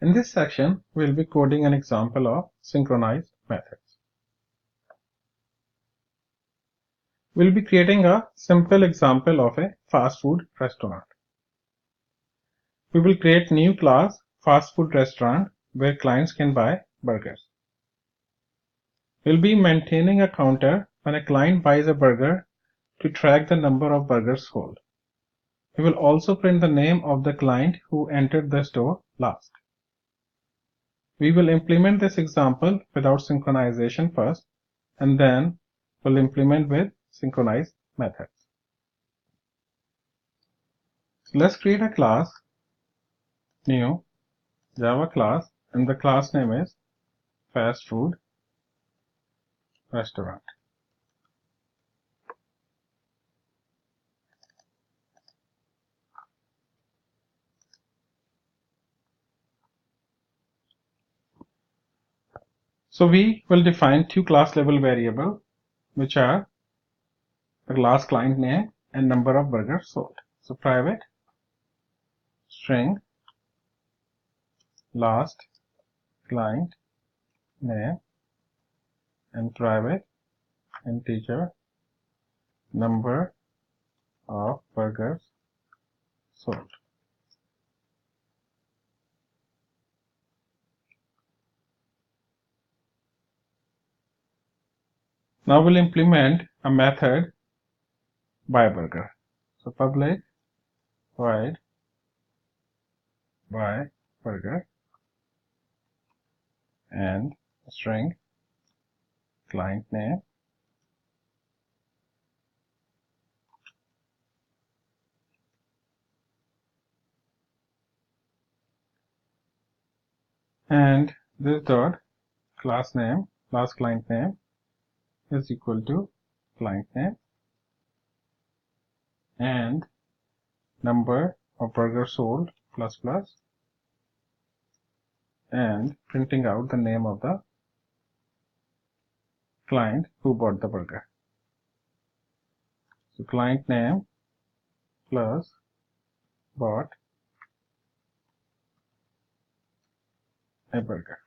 In this section, we'll be coding an example of synchronized methods. We'll be creating a simple example of a fast food restaurant. We will create new class fast food restaurant where clients can buy burgers. We'll be maintaining a counter when a client buys a burger to track the number of burgers sold. We will also print the name of the client who entered the store last. We will implement this example without synchronization first, and then we'll implement with synchronized methods. So let's create a class, new Java class, and the class name is fast food restaurant. So we will define two class level variables, which are the last client name and number of burgers sold. So private string last client name and private integer number of burgers sold. Now we'll implement a method buy burger. So public void buy burger and string client name and this dot class name last client name is equal to client name and number of burgers sold plus plus and printing out the name of the client who bought the burger. So client name plus bought a burger.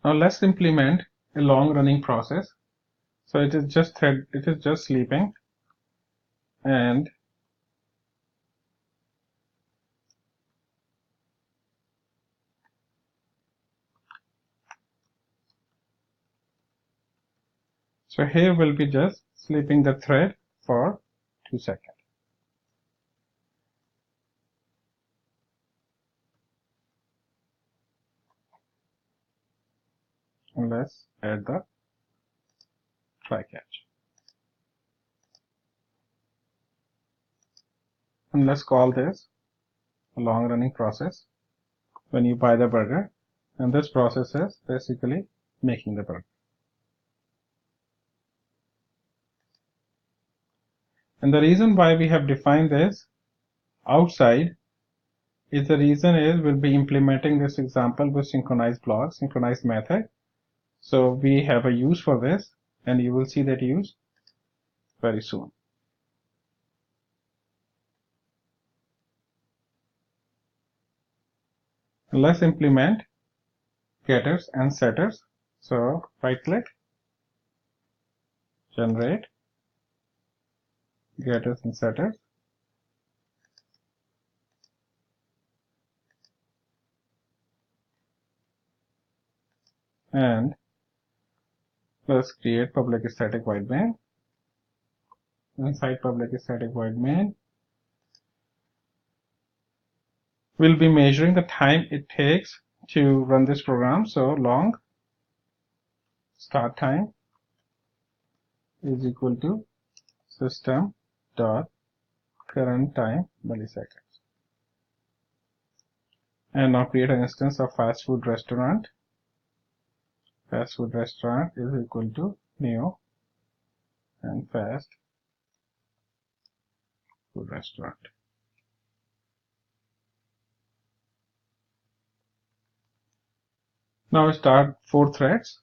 Now let's implement a long running process. So it is just sleeping, and so here we'll be just sleeping the thread for 2 seconds. And let's add the try catch. And let's call this a long running process when you buy the burger, and this process is basically making the burger. And the reason why we have defined this outside is we'll be implementing this example with synchronized block, synchronized method. So we have a use for this, and you will see that use very soon. Let's implement getters and setters. So right click, generate getters and setters. And let's create public static void main. Inside public static void main, we'll be measuring the time it takes to run this program. So long start time is equal to system dot current time milliseconds. And now create an instance of fast food restaurant. Fast food restaurant is equal to new and fast food restaurant. Now start 4 threads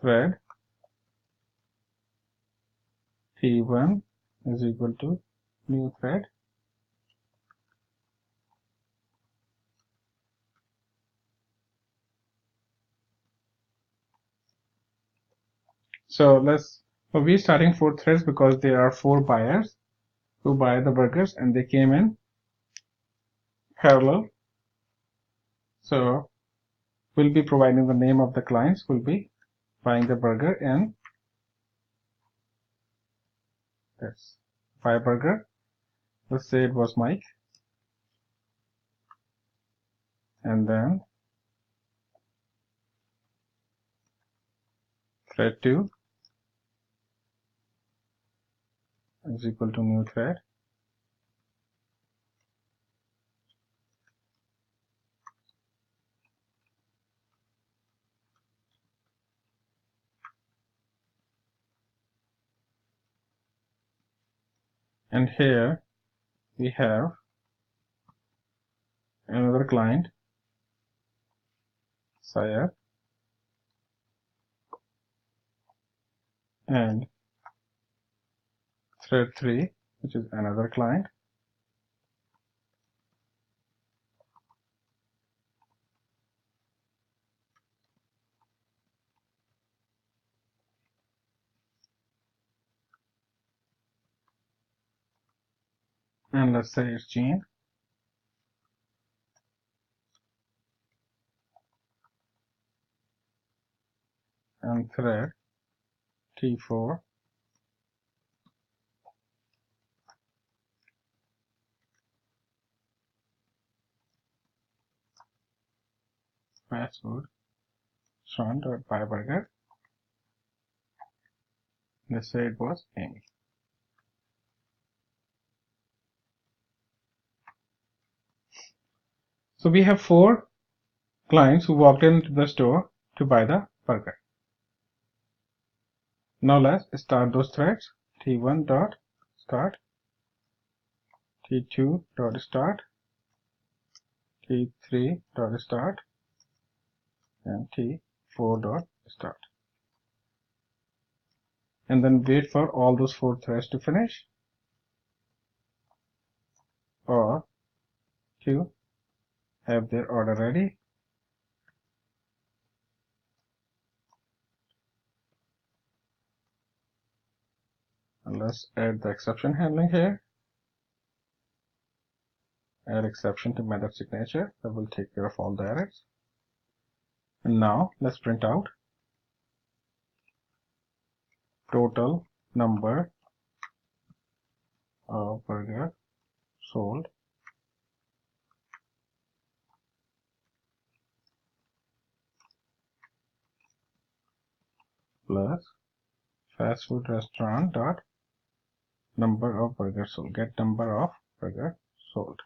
thread T1 is equal to new thread. So we're starting 4 threads because there are 4 buyers who buy the burgers and they came in parallel. So we'll be providing the name of the clients who will be buying the burger in this 5 burger. Let's say it was Mike. And then thread 2 is equal to new thread. And here we have another client, Syed, and thread 3, which is another client. And let's say it's Gene. And thread T4 fast food restaurant.buy burger. Let's say it was Amy. So we have 4 clients who walked into the store to buy the burger. Now let's start those threads. T1 dot start, T2 dot start, T3 dot start, and T4 dot start. And then wait for all those 4 threads to finish, or to have their order ready. And let's add the exception handling here. Add exception to method signature. That will take care of all the errors. And now let's print out total number of burger sold plus fast food restaurant dot number of burgers sold. Get number of burger sold.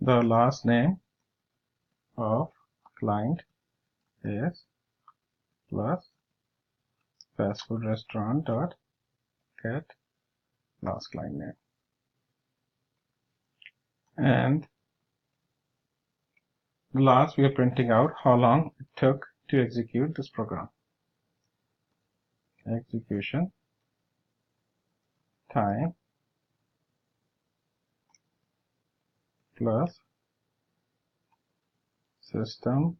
The last name of client is plus fast food restaurant dot get last client name. And last, we are printing out how long it took to execute this program. Execution time plus system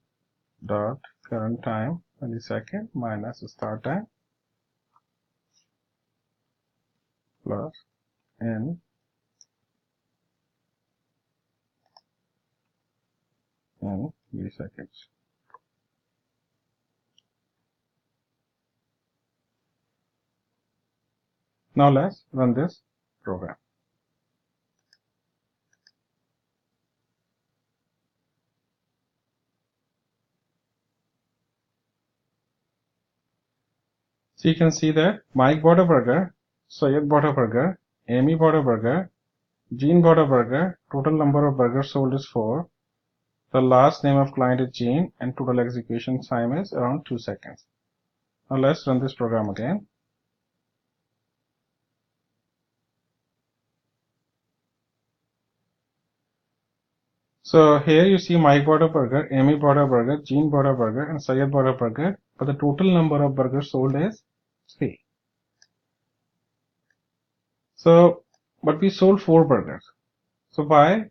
dot current time millisecond minus start time plus in milliseconds. Now let's run this program. So you can see that Mike bought a burger, Syed bought a burger, Amy bought a burger, Jean bought a burger, total number of burgers sold is 4, the last name of client is Jean, and total execution time is around 2 seconds. Now let's run this program again. So here you see Mike bought a burger, Amy bought a burger, Jean bought a burger, and Syed bought a burger, but the total number of burgers sold is 3. So, but we sold 4 burgers. So why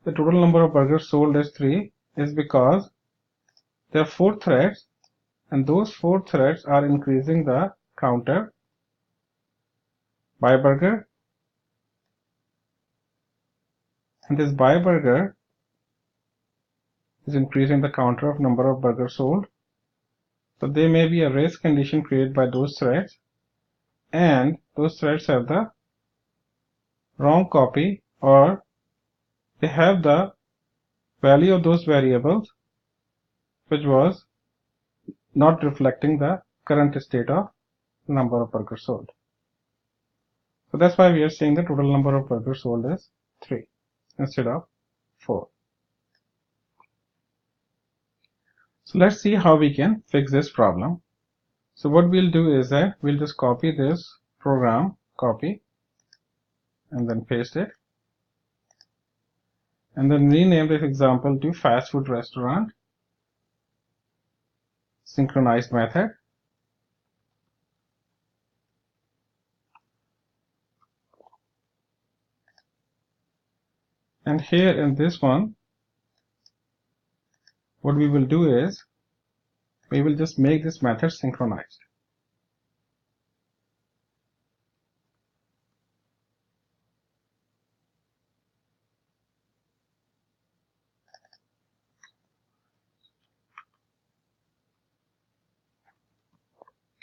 the total number of burgers sold is 3 is because there are 4 threads, and those 4 threads are increasing the counter by burger, and this by burger is increasing the counter of number of burgers sold. So there may be a race condition created by those threads, and those threads have the wrong copy, or they have the value of those variables which was not reflecting the current state of number of burgers sold. So that's why we are saying the total number of burgers sold is 3 instead of 4. So let's see how we can fix this problem. So what we'll do is that we'll just copy this program, copy, and then paste it, and then rename this example to fast food restaurant synchronized method. And here in this one, what we will do is we will just make this method synchronized.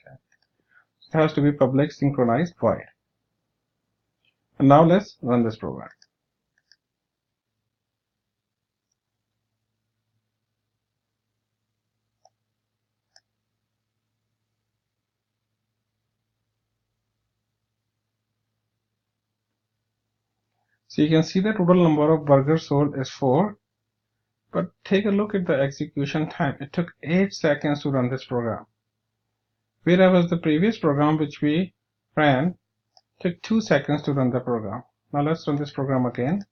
It has to be public synchronized void. And now let's run this program. So you can see the total number of burgers sold is 4, but take a look at the execution time. It took 8 seconds to run this program, whereas the previous program which we ran took 2 seconds to run the program. Now let's run this program again.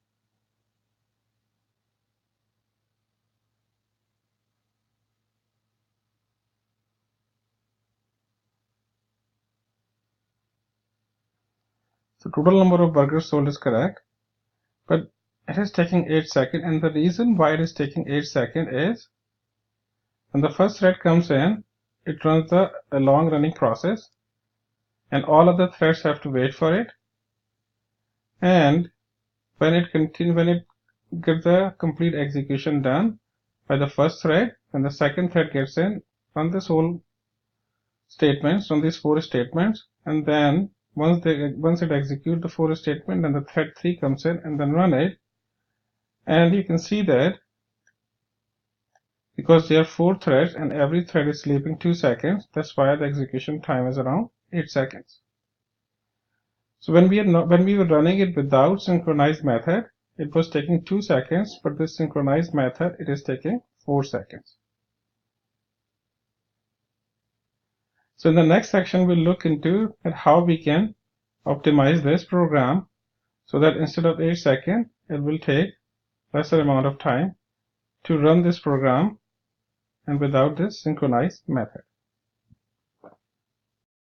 So total number of burgers sold is correct, but it is taking 8 seconds, and the reason why it is taking 8 seconds is when the first thread comes in, it runs a long running process, and all other threads have to wait for it, and when it gets the complete execution done by the first thread, when the second thread gets in, run this whole statements, run these 4 statements, and then once it executes the 4 statement, then the thread 3 comes in and then run it, and you can see that because there are 4 threads and every thread is sleeping 2 seconds, that's why the execution time is around 8 seconds. So when we were running it without synchronized method, it was taking 2 seconds, but this synchronized method, it is taking 4 seconds. So in the next section, we'll look into how we can optimize this program so that instead of 8 seconds, it will take lesser amount of time to run this program and without this synchronized method.